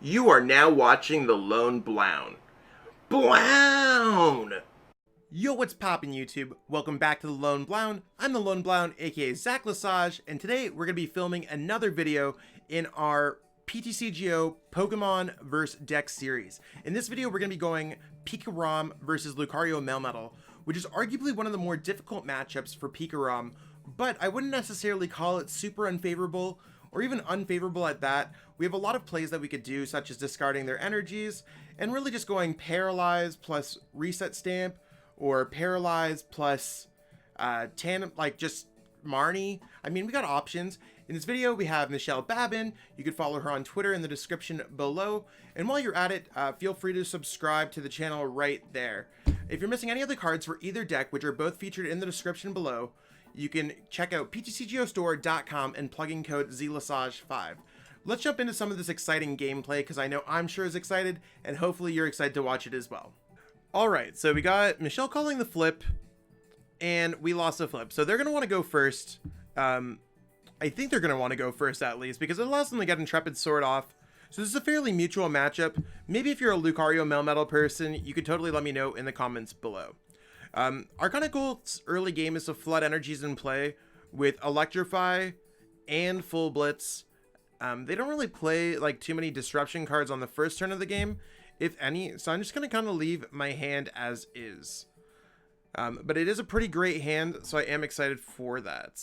You are now watching The Lone Blown. Blown! Yo, what's poppin' YouTube? Welcome back to The Lone Blown. I'm The Lone Blown, aka Zach Lesage, and today we're going to be filming another video in our PTCGO Pokemon vs. Dex series. In this video, we're going to be going PikaRom versus Lucario Melmetal, which is arguably one of the more difficult matchups for PikaRom, but I wouldn't necessarily call it super unfavorable, or even unfavorable at that. We have a lot of plays that we could do, such as discarding their energies, and really just going Paralyze plus Reset Stamp, or Paralyze plus Tandem, like just Marnie. I mean, we got options. In this video, we have Michele Babin. You can follow her on Twitter in the description below. And while you're at it, feel free to subscribe to the channel right there. If you're missing any of the cards for either deck, which are both featured in the description below, you can check out PTCGOstore.com and plug in code ZLesage5. Let's jump into some of this exciting gameplay, because I know I'm sure is excited, and hopefully you're excited to watch it as well. Alright, so we got Michele calling the flip, and we lost the flip. So they're going to want to go first. I think they're going to want to go first at least, because it allows them to get Intrepid Sword off. So this is a fairly mutual matchup. Maybe if you're a Lucario Melmetal person, you could totally let me know in the comments below. Arcanicol's early game is to flood energies in play with Electrify and Full Blitz. They don't really play like too many disruption cards on the first turn of the game, if any, so I'm just going to kind of leave my hand as is. But it is a pretty great hand, so I am excited for that.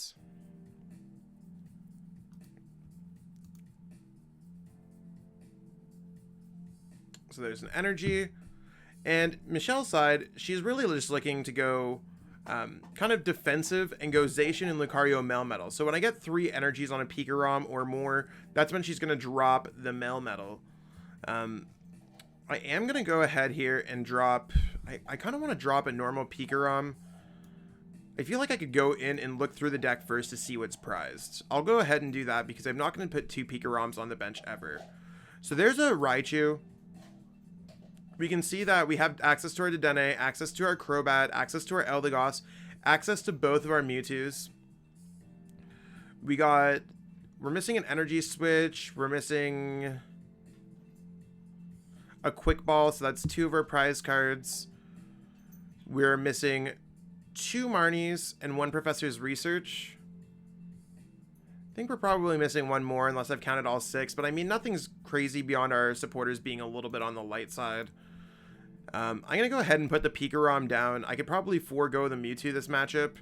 So there's an energy. And Michele's side, she's really just looking to go kind of defensive and go Zacian and Lucario Melmetal. So when I get 3 energies on a PikaRom or more, that's when she's going to drop the Melmetal. I am going to go ahead here and drop... I kind of want to drop a normal PikaRom. I feel like I could go in and look through the deck first to see what's prized. I'll go ahead and do that because I'm not going to put 2 PikaRoms on the bench ever. So there's a Raichu. We can see that we have access to our Dedenne, access to our Crobat, access to our Eldegoss, access to both of our Mewtwo's. We're missing an energy switch. We're missing a quick ball, so that's 2 of our prize cards. We're missing 2 Marnies and 1 Professor's Research. I think we're probably missing 1 more unless I've counted all 6, but I mean, nothing's crazy beyond our supporters being a little bit on the light side. I'm going to go ahead and put the PikaRom down. I could probably forego the Mewtwo this matchup.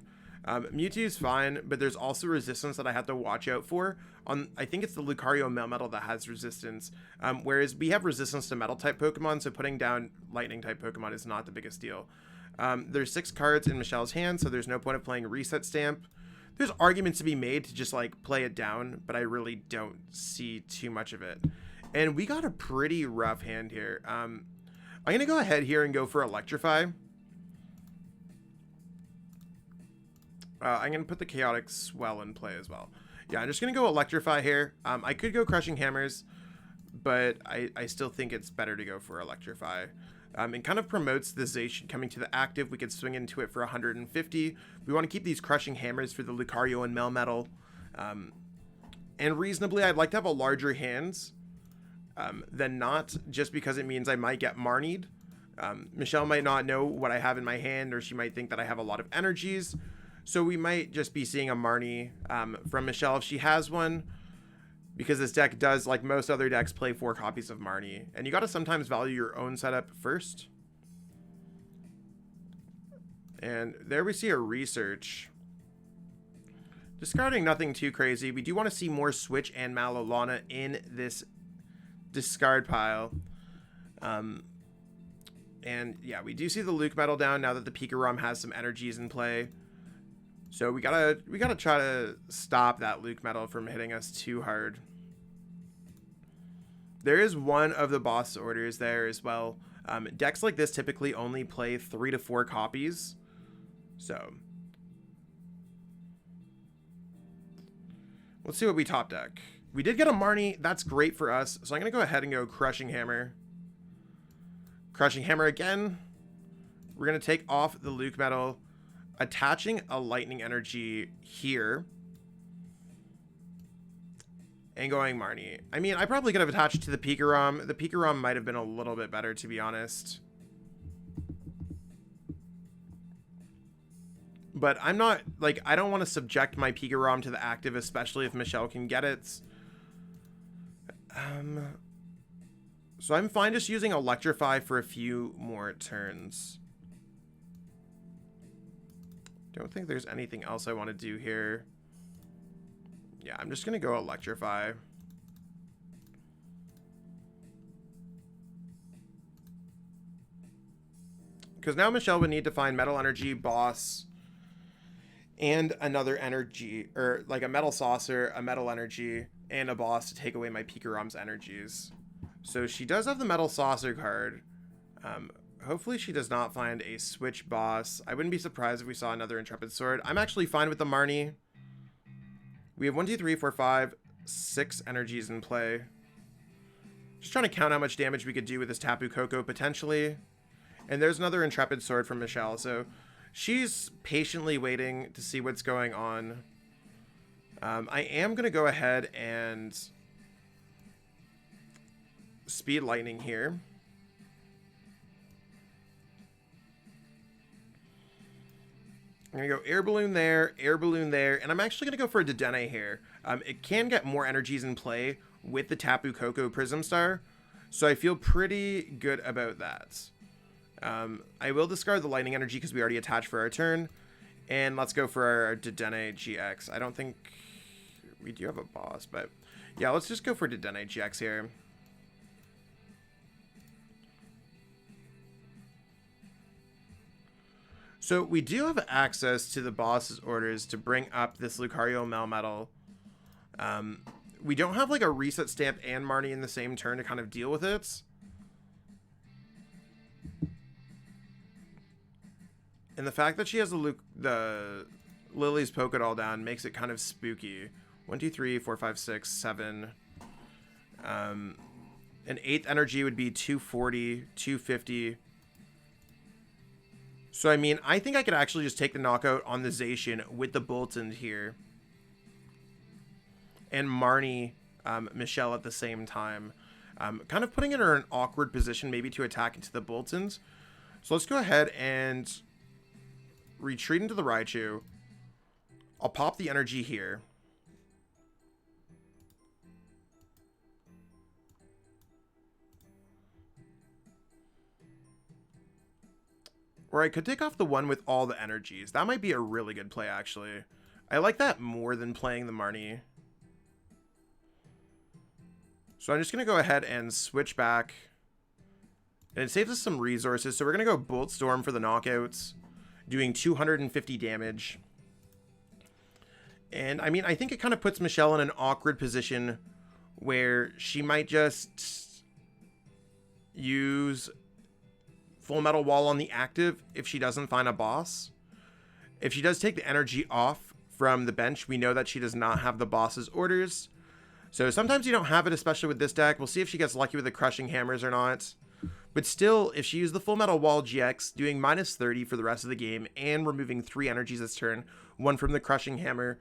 Mewtwo's fine, but there's also resistance that I have to watch out for. I think it's the Lucario Melmetal that has resistance, whereas we have resistance to Metal-type Pokemon, so putting down Lightning-type Pokemon is not the biggest deal. There's 6 cards in Michele's hand, so there's no point of playing Reset Stamp. There's arguments to be made to just like play it down, but I really don't see too much of it. And we got a pretty rough hand here. I'm going to go ahead here and go for Electrify. I'm going to put the Chaotic Swell in play as well. Yeah, I'm just going to go Electrify here. I could go Crushing Hammers, but I still think it's better to go for Electrify. It kind of promotes the Zacian coming to the active. We could swing into it for 150. We want to keep these Crushing Hammers for the Lucario and Melmetal. And reasonably, I'd like to have a larger hands than not, just because it means I might get Marnied. Michele might not know what I have in my hand, or she might think that I have a lot of energies. So we might just be seeing a Marnie from Michele if she has one, because this deck does, like most other decks, play 4 copies of Marnie. And you got to sometimes value your own setup first. And there we see a Research. Discarding nothing too crazy. We do want to see more Switch and Malolana in this discard pile. And yeah, we do see the LucMetal down now that the PikaRom has some energies in play. So we gotta try to stop that LucMetal from hitting us too hard. There is one of the boss orders there as well. Decks like this typically only play 3 to 4 copies. So let's see what we top deck. We did get a Marnie. That's great for us. So I'm going to go ahead and go Crushing Hammer. Crushing Hammer again. We're going to take off the LucMetal, attaching a Lightning Energy here. and going Marnie. I mean, I probably could have attached to the PikaRom. The PikaRom might have been a little bit better, to be honest. But I'm not, like, I don't want to subject my PikaRom to the active, especially if Michele can get it. So I'm fine just using Electrify for a few more turns. Don't think there's anything else I want to do here. Yeah, I'm just going to go Electrify. Because now Michele would need to find Metal Energy, Boss, and another energy, or like a Metal Saucer, a Metal Energy, and a Boss to take away my PikaRom's energies. So she does have the Metal Saucer card. Hopefully she does not find a Switch Boss. I wouldn't be surprised if we saw another Intrepid Sword. I'm actually fine with the Marnie. We have 1, 2, 3, 4, 5, 6 energies in play. Just trying to count how much damage we could do with this Tapu Koko potentially. And there's another Intrepid Sword from Michele, so she's patiently waiting to see what's going on. I am going to go ahead and Speed Lightning here. I'm going to go Air Balloon there, and I'm actually going to go for a Dedenne here. It can get more energies in play with the Tapu Koko Prism Star, so I feel pretty good about that. I will discard the Lightning Energy because we already attached for our turn, and let's go for our Dedenne-GX. I don't think we do have a boss, but yeah, let's just go for Dedenne-GX here. So we do have access to the boss's orders to bring up this Lucario Melmetal. We don't have like a reset stamp and Marnie in the same turn to kind of deal with it. And the fact that she has the Lily's Polka Doll down makes it kind of spooky. 1, 2, 3, 4, 5, 6, 7. An 8th energy would be 240, 250. So, I mean, I think I could actually just take the knockout on the Zacian with the Boltund here. And Marnie Michele at the same time. Kind of putting her in an awkward position maybe to attack into the Boltund. So let's go ahead and retreat into the Raichu. I'll pop the energy here. Or I could take off the one with all the energies. That might be a really good play, actually. I like that more than playing the Marnie. So I'm just going to go ahead and switch back. And it saves us some resources. So we're going to go Bolt Storm for the knockouts, doing 250 damage. And, I mean, I think it kind of puts Michele in an awkward position where she might just use Full Metal Wall on the active if she doesn't find a boss. If she does take the energy off from the bench, we know that she does not have the boss's orders. So sometimes you don't have it, especially with this deck. We'll see if she gets lucky with the Crushing Hammers or not. But still, if she used the Full Metal Wall GX, doing minus 30 for the rest of the game and removing 3 energies this turn, 1 from the Crushing Hammer,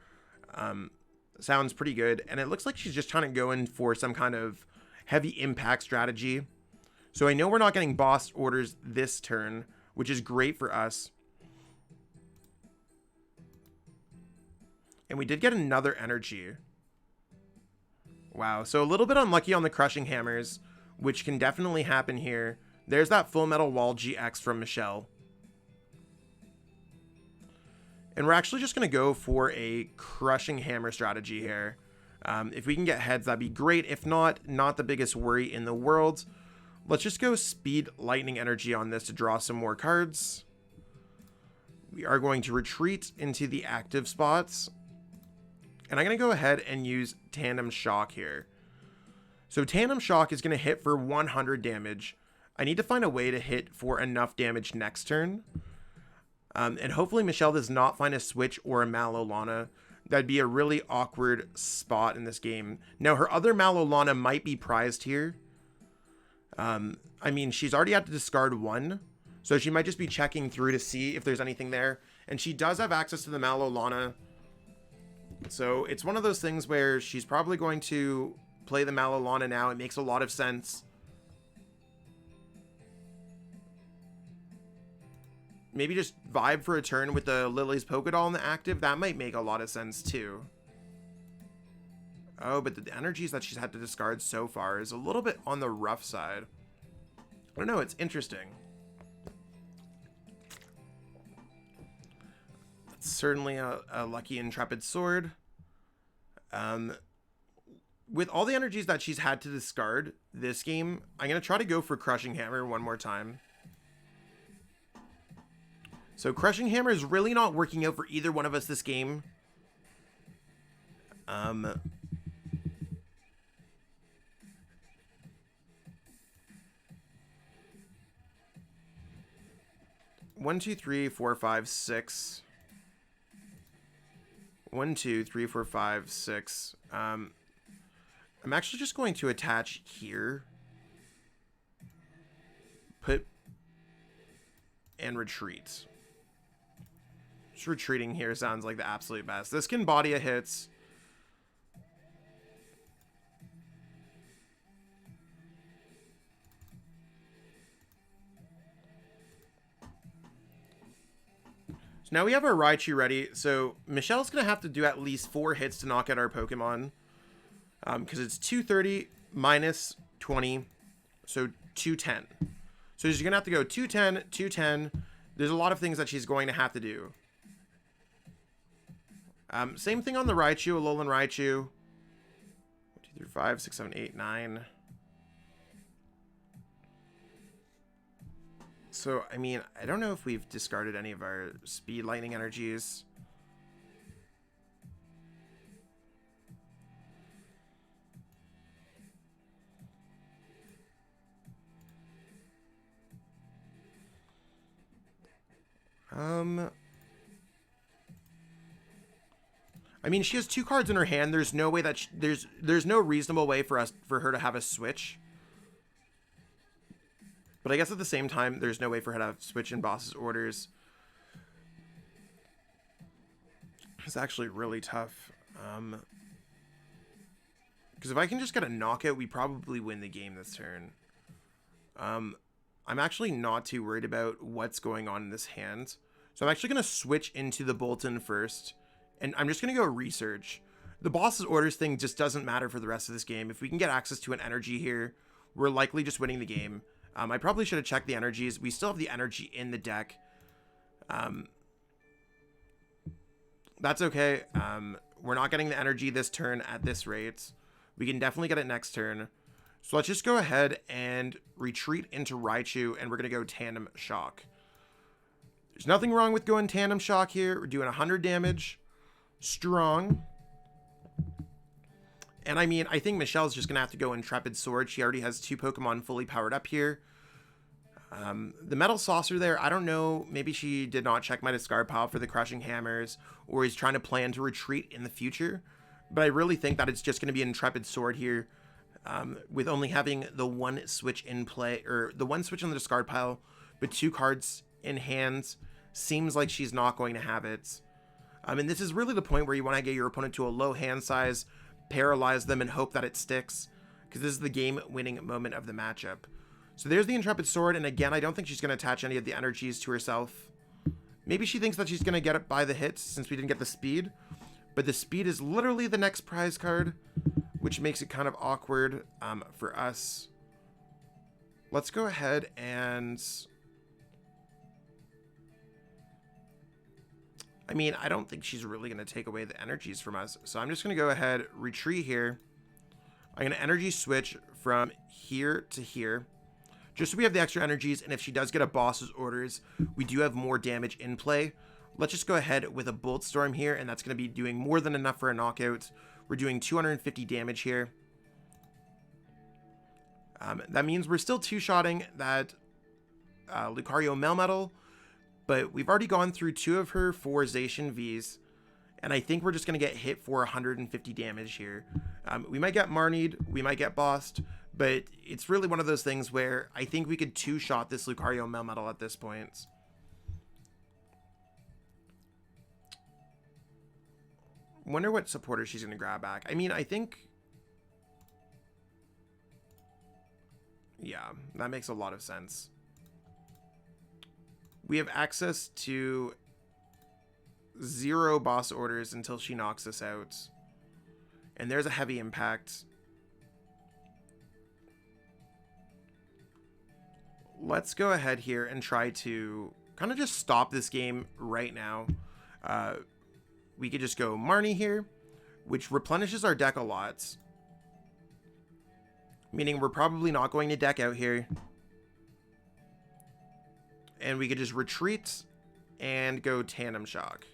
sounds pretty good. And it looks like she's just trying to go in for some kind of heavy impact strategy. So I know we're not getting boss orders this turn, which is great for us. And we did get another energy. Wow, so a little bit unlucky on the Crushing Hammers, which can definitely happen here. There's that Full Metal Wall GX from Michele. And we're actually just going to go for a Crushing Hammer strategy here. If we can get heads, that'd be great. If not, not the biggest worry in the world. Let's just go Speed Lightning Energy on this to draw some more cards. We are going to retreat into the active spots. And I'm going to go ahead and use Tandem Shock here. So Tandem Shock is going to hit for 100 damage. I need to find a way to hit for enough damage next turn. And hopefully Michele does not find a Switch or a Malolana. That'd be a really awkward spot in this game. Now, her other Malolana might be prized here. I mean, she's already had to discard 1. So she might just be checking through to see if there's anything there. And she does have access to the Malolana. So it's one of those things where she's probably going to play the Alolan now. It makes a lot of sense. Maybe just vibe for a turn with the Lily's Pokédoll in the active. That might make a lot of sense too. Oh, but the energies that she's had to discard so far is a little bit on the rough side. I don't know, it's interesting. That's certainly a lucky Intrepid Sword. With all the energies that she's had to discard this game, I'm going to try to go for Crushing Hammer one more time. So Crushing Hammer is really not working out for either one of us this game. 1, 2, 3, 4, 5, 6. 1, 2, 3, 4, 5, 6. I'm actually just going to attach here. Put and retreat. Just retreating here sounds like the absolute best. This can body a hits. Now we have our Raichu ready, so Michelle's going to have to do at least 4 hits to knock out our Pokemon. Because it's 230 minus 20, so 210. So she's going to have to go 210, 210. There's a lot of things that she's going to have to do. Same thing on the Raichu, Alolan Raichu. 1, 2, 3, 5, 6, 7, 8, 9. So, I mean, I don't know if we've discarded any of our speed lightning energies. I mean, she has 2 cards in her hand. There's no way that there's no reasonable way for her to have a switch. But I guess at the same time, there's no way for her to switch in boss's orders. It's actually really tough. Because if I can just get a knockout, we probably win the game this turn. I'm actually not too worried about what's going on in this hand. So I'm actually going to switch into the Boltund first. And I'm just going to go research. The boss's orders thing just doesn't matter for the rest of this game. If we can get access to an energy here, we're likely just winning the game. I probably should have checked the energies. We still have the energy in the deck. That's okay. We're not getting the energy this turn at this rate. We can definitely get it next turn. So let's just go ahead and retreat into Raichu, and we're going to go Tandem Shock. There's nothing wrong with going Tandem Shock here. We're doing 100 damage. Strong. And I mean, I think Michelle's just going to have to go Intrepid Sword. She already has 2 Pokemon fully powered up here. The Metal Saucer there, I don't know. Maybe she did not check my discard pile for the Crushing Hammers, or is trying to plan to retreat in the future. But I really think that it's just going to be an Intrepid Sword here, with only having the 1 switch in play, or the 1 switch on the discard pile, but 2 cards in hand. Seems like she's not going to have it. And this is really the point where you want to get your opponent to a low hand size, paralyze them, and hope that it sticks, because this is the game-winning moment of the matchup. So there's the Intrepid Sword, and again, I don't think she's going to attach any of the energies to herself. Maybe she thinks that she's going to get it by the hits, since we didn't get the speed. But the speed is literally the next prize card, which makes it kind of awkward for us. Let's go ahead and... I mean, I don't think she's really going to take away the energies from us. So I'm just going to go ahead, retreat here. I'm going to energy switch from here to here, just so we have the extra energies. And if she does get a boss's orders, we do have more damage in play. Let's just go ahead with a Bolt Storm here, and that's going to be doing more than enough for a knockout. We're doing 250 damage here. That means we're still 2-shotting that Lucario Melmetal. But we've already gone through 2 of her 4 Zacian Vs, and I think we're just going to get hit for 150 damage here. We might get Marnied, we might get bossed, but it's really one of those things where I think we could 2-shot this Lucario Melmetal at this point. Wonder what supporter she's going to grab back. I mean, I think... yeah, that makes a lot of sense. We have access to 0 boss orders until she knocks us out. And there's a heavy impact. Let's go ahead here and try to kind of just stop this game right now. We could just go Marnie here, which replenishes our deck a lot. Meaning we're probably not going to deck out here. And we could just retreat and go Tandem Shock.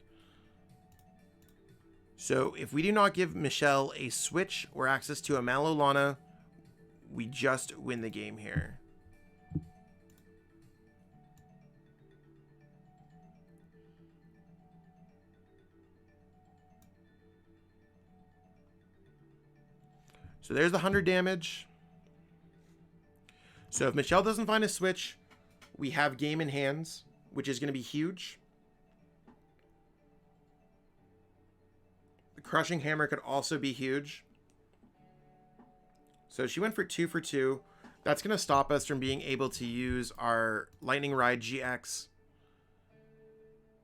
So if we do not give Michele a switch or access to a Malolana, we just win the game here. So there's the 100 damage. So if Michele doesn't find a switch, we have game in hands, which is going to be huge. The Crushing Hammer could also be huge. So she went for 2 for 2. That's going to stop us from being able to use our Lightning Ride GX.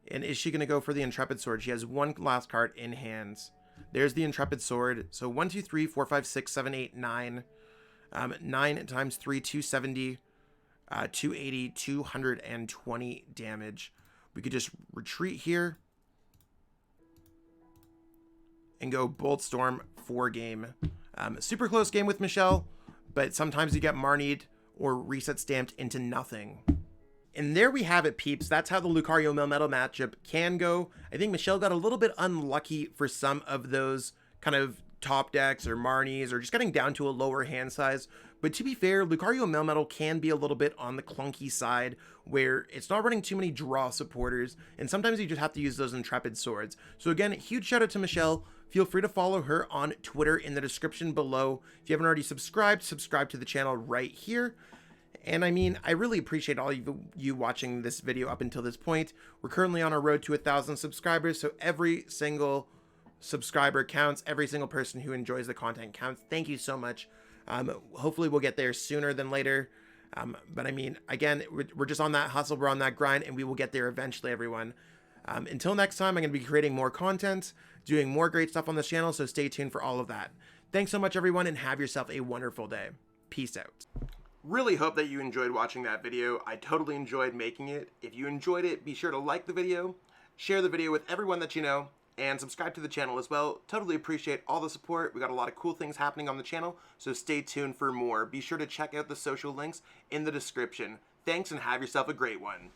And is she going to go for the Intrepid Sword? She has one last card in hands. There's the Intrepid Sword. So 1, 2, 3, 4, 5, 6, 7, 8, 9. 9 times 3, 270. 280, 220 damage. We could just retreat here and go Bolt Storm for game. Super close game with Michele, but sometimes you get Marnied or reset stamped into nothing. And there we have it, peeps. That's how the Lucario Melmetal matchup can go. I think Michele got a little bit unlucky for some of those kind of top decks or Marnies or just getting down to a lower hand size. But to be fair, Lucario Melmetal can be a little bit on the clunky side where it's not running too many draw supporters, and sometimes you just have to use those Intrepid Swords. So again, huge shout out to Michele. Feel free to follow her on Twitter in the description below. If you haven't already subscribed, subscribe to the channel right here. And I mean, I really appreciate all of you watching this video up until this point. We're currently on our road to 1,000 subscribers, so every single subscriber counts. Every single person who enjoys the content counts. Thank you so much. Hopefully we'll get there sooner than later. But I mean, again, we're just on that hustle, we're on that grind, and we will get there eventually, everyone. Until next time, I'm going to be creating more content, doing more great stuff on this channel, so stay tuned for all of that. Thanks so much, everyone, and have yourself a wonderful day. Peace out. Really hope that you enjoyed watching that video. I totally enjoyed making it. If you enjoyed it, be sure to like the video, share the video with everyone that you know, and subscribe to the channel as well. Totally appreciate all the support. We got a lot of cool things happening on the channel, so stay tuned for more. Be sure to check out the social links in the description. Thanks and have yourself a great one.